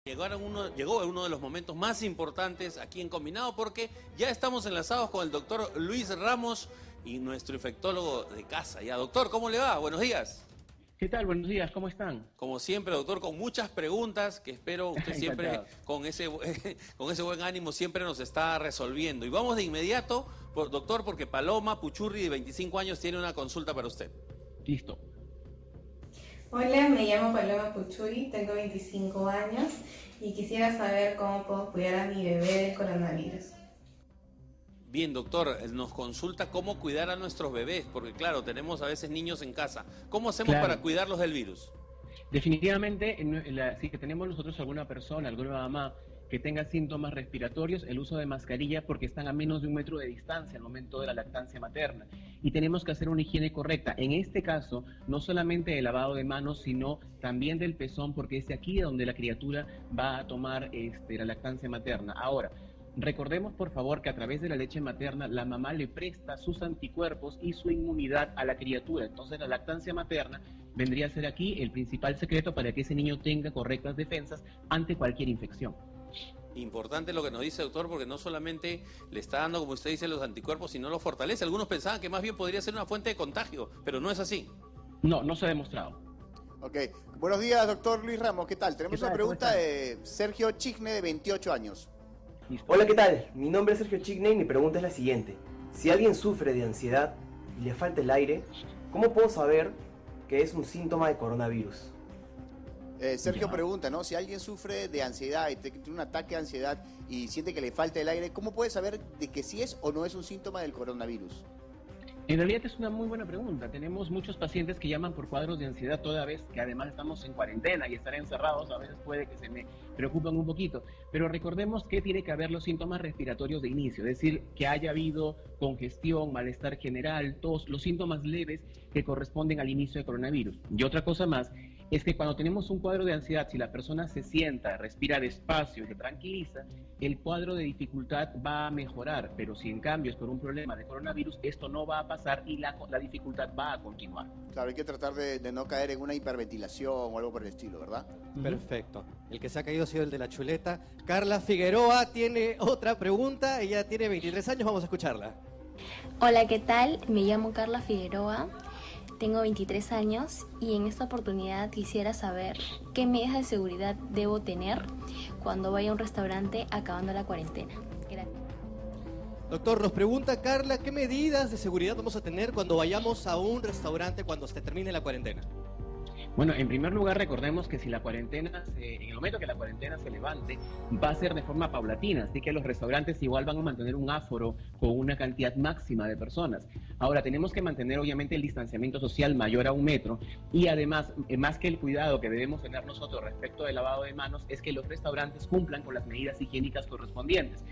Llegó uno de los momentos más importantes aquí en Combinado porque ya estamos enlazados con el doctor Luis Ramos y nuestro infectólogo de casa. Ya, doctor, ¿cómo le va? Buenos días. ¿Qué tal? Buenos días, ¿cómo están? Como siempre, doctor, con muchas preguntas que espero usted siempre con ese buen ánimo siempre nos está resolviendo. Y vamos de inmediato, doctor, porque Paloma Puchurri, de 25 años, tiene una consulta para usted. Listo. Hola, me llamo Paloma Puchuri, tengo 25 años y quisiera saber cómo puedo cuidar a mi bebé del coronavirus. Bien, doctor, nos consulta cómo cuidar a nuestros bebés, porque claro, tenemos a veces niños en casa. ¿Cómo hacemos para cuidarlos del virus? Definitivamente, si tenemos nosotros alguna persona, alguna mamá que tenga síntomas respiratorios, el uso de mascarilla porque están a menos de 1 metro de distancia al momento de la lactancia materna. Y tenemos que hacer una higiene correcta. En este caso, no solamente el lavado de manos, sino también del pezón, porque es de aquí donde la criatura va a tomar la lactancia materna. Ahora, recordemos por favor que a través de la leche materna la mamá le presta sus anticuerpos y su inmunidad a la criatura. Entonces la lactancia materna vendría a ser aquí el principal secreto para que ese niño tenga correctas defensas ante cualquier infección. Importante lo que nos dice, doctor, porque no solamente le está dando, como usted dice, los anticuerpos, sino los fortalece. Algunos pensaban que más bien podría ser una fuente de contagio, pero no es así. No se ha demostrado. Ok. Buenos días, doctor Luis Ramos. ¿Qué tal? Tenemos una pregunta de Sergio Chigne, de 28 años. ¿Listo? Hola, ¿qué tal? Mi nombre es Sergio Chigne y mi pregunta es la siguiente. Si alguien sufre de ansiedad y le falta el aire, ¿cómo puedo saber que es un síntoma de coronavirus? Sergio pregunta, ¿no? Si alguien sufre de ansiedad y tiene un ataque de ansiedad y siente que le falta el aire, ¿cómo puede saber de que sí es o no es un síntoma del coronavirus? En realidad es una muy buena pregunta. Tenemos muchos pacientes que llaman por cuadros de ansiedad toda vez que además estamos en cuarentena y estar encerrados a veces puede que se me preocupen un poquito. Pero recordemos que tiene que haber los síntomas respiratorios de inicio, es decir, que haya habido congestión, malestar general, tos, los síntomas leves que corresponden al inicio de coronavirus. Y otra cosa más es que cuando tenemos un cuadro de ansiedad, si la persona se sienta, respira despacio y se tranquiliza, el cuadro de dificultad va a mejorar, pero si en cambio es por un problema de coronavirus, esto no va a pasar y la dificultad va a continuar. Claro, hay que tratar de no caer en una hiperventilación o algo por el estilo, ¿verdad? Perfecto. El que se ha caído ha sido el de la chuleta. Carla Figueroa tiene otra pregunta, ella tiene 23 años, vamos a escucharla. Hola, ¿qué tal? Me llamo Carla Figueroa, tengo 23 años y en esta oportunidad quisiera saber qué medidas de seguridad debo tener cuando vaya a un restaurante acabando la cuarentena. Gracias. Doctor, nos pregunta Carla, ¿qué medidas de seguridad vamos a tener cuando vayamos a un restaurante cuando se termine la cuarentena? Bueno, en primer lugar recordemos que si la cuarentena, en el momento que la cuarentena se levante, va a ser de forma paulatina, así que los restaurantes igual van a mantener un aforo con una cantidad máxima de personas. Ahora, tenemos que mantener obviamente el distanciamiento social mayor a 1 metro y además, más que el cuidado que debemos tener nosotros respecto del lavado de manos, es que los restaurantes cumplan con las medidas higiénicas correspondientes.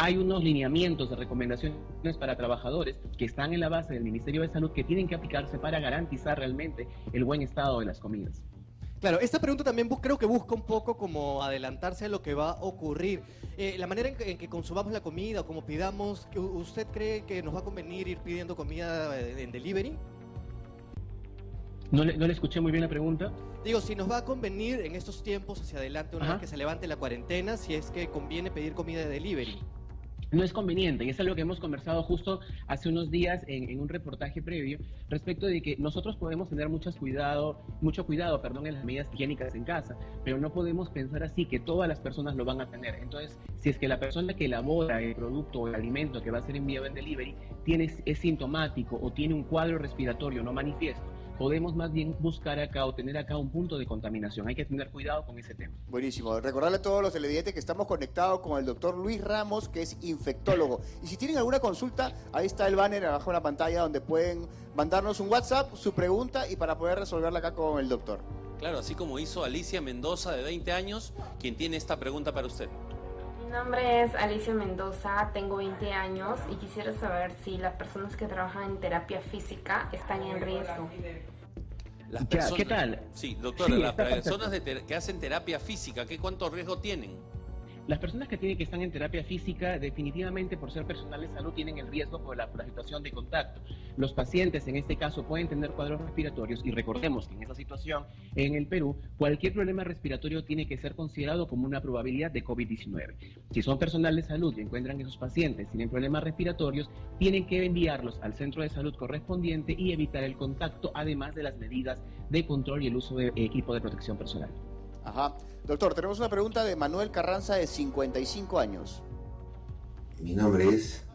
Hay unos lineamientos de recomendaciones para trabajadores que están en la base del Ministerio de Salud que tienen que aplicarse para garantizar realmente el buen estado de las comidas. Claro, esta pregunta también creo que busca un poco como adelantarse a lo que va a ocurrir. La manera en que consumamos la comida o como pidamos, ¿usted cree que nos va a convenir ir pidiendo comida en delivery? No le escuché muy bien la pregunta. Digo, si nos va a convenir en estos tiempos hacia adelante, una vez que se levante la cuarentena, si es que conviene pedir comida de delivery. No es conveniente, y es algo que hemos conversado justo hace unos días en un reportaje previo respecto de que nosotros podemos tener mucho cuidado, en las medidas higiénicas en casa, pero no podemos pensar así que todas las personas lo van a tener. Entonces, si es que la persona que elabora el producto o el alimento que va a ser enviado en delivery es sintomático o tiene un cuadro respiratorio no manifiesto, podemos más bien buscar acá o tener acá un punto de contaminación. Hay que tener cuidado con ese tema. Buenísimo. Recordarle a todos los televidentes que estamos conectados con el doctor Luis Ramos, que es infectólogo. Y si tienen alguna consulta, ahí está el banner abajo en la pantalla donde pueden mandarnos un WhatsApp, su pregunta y para poder resolverla acá con el doctor. Claro, así como hizo Alicia Mendoza, de 20 años, quien tiene esta pregunta para usted. Mi nombre es Alicia Mendoza, tengo 20 años y quisiera saber si las personas que trabajan en terapia física están en riesgo. Las personas, ¿qué tal? Sí, doctora, las personas que hacen terapia física, ¿cuánto riesgo tienen? Las personas que están en terapia física, definitivamente por ser personal de salud, tienen el riesgo por la situación de contacto. Los pacientes, en este caso, pueden tener cuadros respiratorios y recordemos que en esa situación, en el Perú, cualquier problema respiratorio tiene que ser considerado como una probabilidad de COVID-19. Si son personal de salud y encuentran que esos pacientes tienen problemas respiratorios, tienen que enviarlos al centro de salud correspondiente y evitar el contacto, además de las medidas de control y el uso de equipo de protección personal. Ajá. Doctor, tenemos una pregunta de Manuel Carranza, de 55 años. Mi nombre es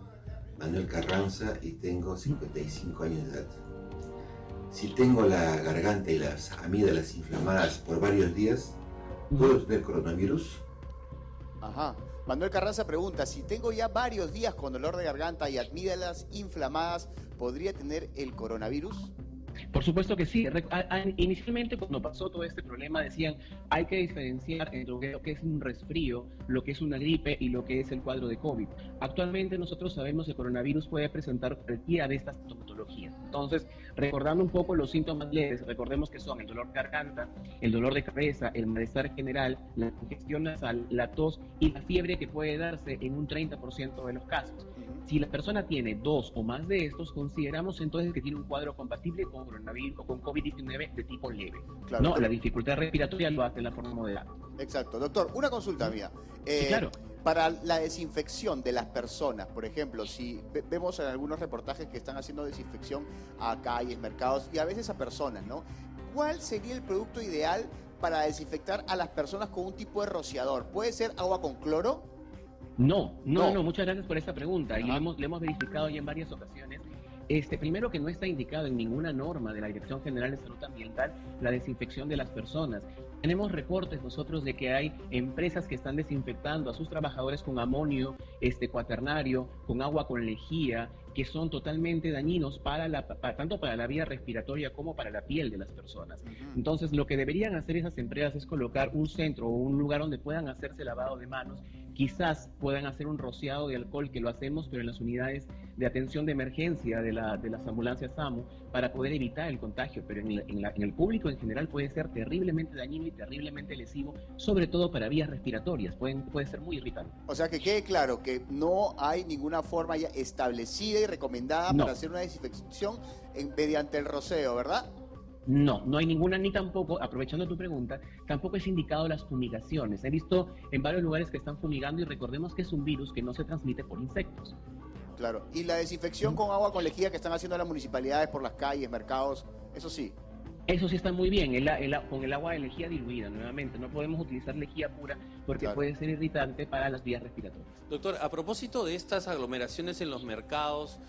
Manuel Carranza y tengo 55 años de edad. Si tengo la garganta y las amígdalas inflamadas por varios días, ¿puedo tener coronavirus? Ajá. Manuel Carranza pregunta, si tengo ya varios días con dolor de garganta y amígdalas inflamadas, ¿podría tener el coronavirus? Por supuesto que sí. Inicialmente, cuando pasó todo este problema, decían hay que diferenciar entre lo que es un resfrío, lo que es una gripe y lo que es el cuadro de COVID. Actualmente nosotros sabemos que el coronavirus puede presentar cualquiera de estas sintomatologías. Entonces, recordando un poco los síntomas leves, recordemos que son el dolor de garganta, el dolor de cabeza, el malestar general, la congestión nasal, la tos y la fiebre, que puede darse en un 30% de los casos. Si la persona tiene 2 o más de estos, consideramos entonces que tiene un cuadro compatible con coronavirus o con COVID-19 de tipo leve. Claro, ¿no? La dificultad respiratoria lo hace en la forma moderada. Exacto. Doctor, una consulta mía. Sí, claro. Para la desinfección de las personas, por ejemplo, si vemos en algunos reportajes que están haciendo desinfección a calles, mercados y a veces a personas, ¿no? ¿Cuál sería el producto ideal para desinfectar a las personas con un tipo de rociador? ¿Puede ser agua con cloro? No, muchas gracias por esa pregunta. Y le hemos verificado ya en varias ocasiones. Primero, que no está indicado en ninguna norma de la Dirección General de Salud Ambiental la desinfección de las personas. Tenemos reportes nosotros de que hay empresas que están desinfectando a sus trabajadores con amonio cuaternario, con agua con lejía, que son totalmente dañinos tanto para la vía respiratoria como para la piel de las personas. Entonces, lo que deberían hacer esas empresas es colocar un centro o un lugar donde puedan hacerse lavado de manos. Quizás puedan hacer un rociado de alcohol, que lo hacemos, pero en las unidades de atención de emergencia de las ambulancias SAMU, para poder evitar el contagio. Pero en el público en general puede ser terriblemente dañino y terriblemente lesivo, sobre todo para vías respiratorias. Puede ser muy irritante. O sea, que quede claro que no hay ninguna forma ya establecida y recomendada para hacer una desinfección mediante el roceo, ¿verdad? No hay ninguna, ni tampoco, aprovechando tu pregunta, tampoco es indicado las fumigaciones. He visto en varios lugares que están fumigando y recordemos que es un virus que no se transmite por insectos. Claro, y la desinfección con agua con lejía que están haciendo las municipalidades por las calles, mercados, eso sí. Eso sí está muy bien, con el agua de lejía diluida, nuevamente. No podemos utilizar lejía pura porque puede ser irritante para las vías respiratorias. Doctor, a propósito de estas aglomeraciones en los mercados,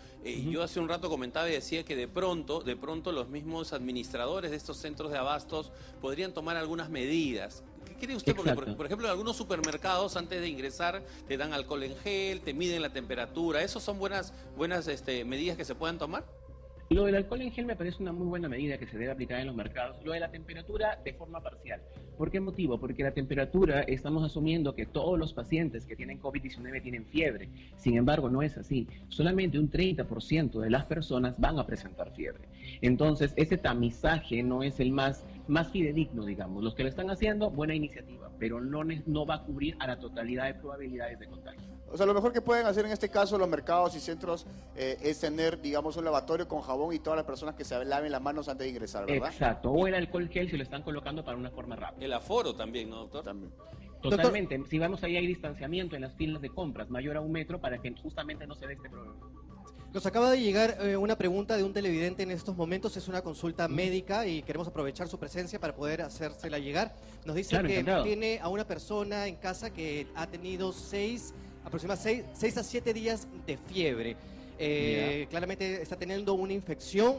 yo hace un rato comentaba y decía que de pronto los mismos administradores de estos centros de abastos podrían tomar algunas medidas. ¿Qué cree usted? Porque, por ejemplo, en algunos supermercados, antes de ingresar, te dan alcohol en gel, te miden la temperatura. ¿Esos son buenas medidas que se puedan tomar? Lo del alcohol en gel me parece una muy buena medida que se debe aplicar en los mercados. Lo de la temperatura, de forma parcial. ¿Por qué motivo? Porque la temperatura, estamos asumiendo que todos los pacientes que tienen COVID-19 tienen fiebre. Sin embargo, no es así. Solamente un 30% de las personas van a presentar fiebre. Entonces, ese tamizaje no es el más fidedigno, digamos. Los que lo están haciendo, buena iniciativa, pero no va a cubrir a la totalidad de probabilidades de contagio. O sea, lo mejor que pueden hacer en este caso los mercados y centros es tener, digamos, un lavatorio con jabón y todas las personas que se laven las manos antes de ingresar, ¿verdad? Exacto, o el alcohol gel si lo están colocando para una forma rápida. El aforo también, ¿no, doctor? También. Totalmente, si vamos ahí hay distanciamiento en las filas de compras, mayor a 1 metro, para que justamente no se dé este problema. Nos acaba de llegar una pregunta de un televidente en estos momentos, es una consulta médica y queremos aprovechar su presencia para poder hacérsela llegar. Nos dice que tiene a una persona en casa que ha tenido aproximadamente 6 a 7 días de fiebre. Claramente está teniendo una infección,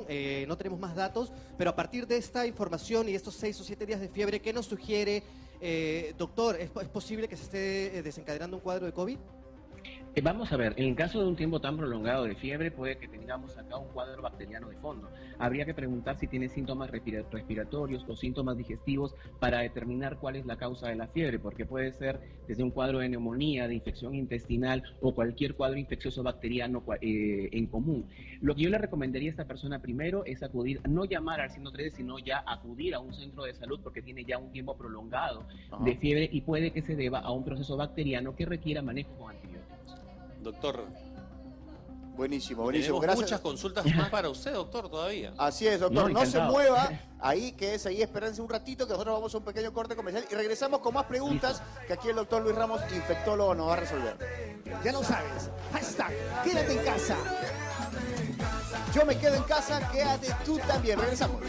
no tenemos más datos, pero a partir de esta información y estos 6 o 7 días de fiebre, ¿qué nos sugiere, doctor? ¿Es posible que se esté desencadenando un cuadro de COVID? Vamos a ver, en el caso de un tiempo tan prolongado de fiebre, puede que tengamos acá un cuadro bacteriano de fondo. Habría que preguntar si tiene síntomas respiratorios o síntomas digestivos para determinar cuál es la causa de la fiebre, porque puede ser desde un cuadro de neumonía, de infección intestinal o cualquier cuadro infeccioso bacteriano en común. Lo que yo le recomendaría a esta persona primero es acudir, no llamar al 113, sino ya acudir a un centro de salud porque tiene ya un tiempo prolongado de fiebre y puede que se deba a un proceso bacteriano que requiera manejo con antibióticos. Doctor. Buenísimo, buenísimo. Tenemos Gracias. muchas consultas más para usted, doctor, todavía. Así es, doctor. No se encantado. mueva. Ahí, quédese ahí, espérense un ratito que nosotros vamos a un pequeño corte comercial y regresamos con más preguntas que aquí el doctor Luis Ramos, infectólogo, nos va a resolver. Ya lo sabes. Hashtag, quédate en casa. Yo me quedo en casa, quédate tú también. Regresamos.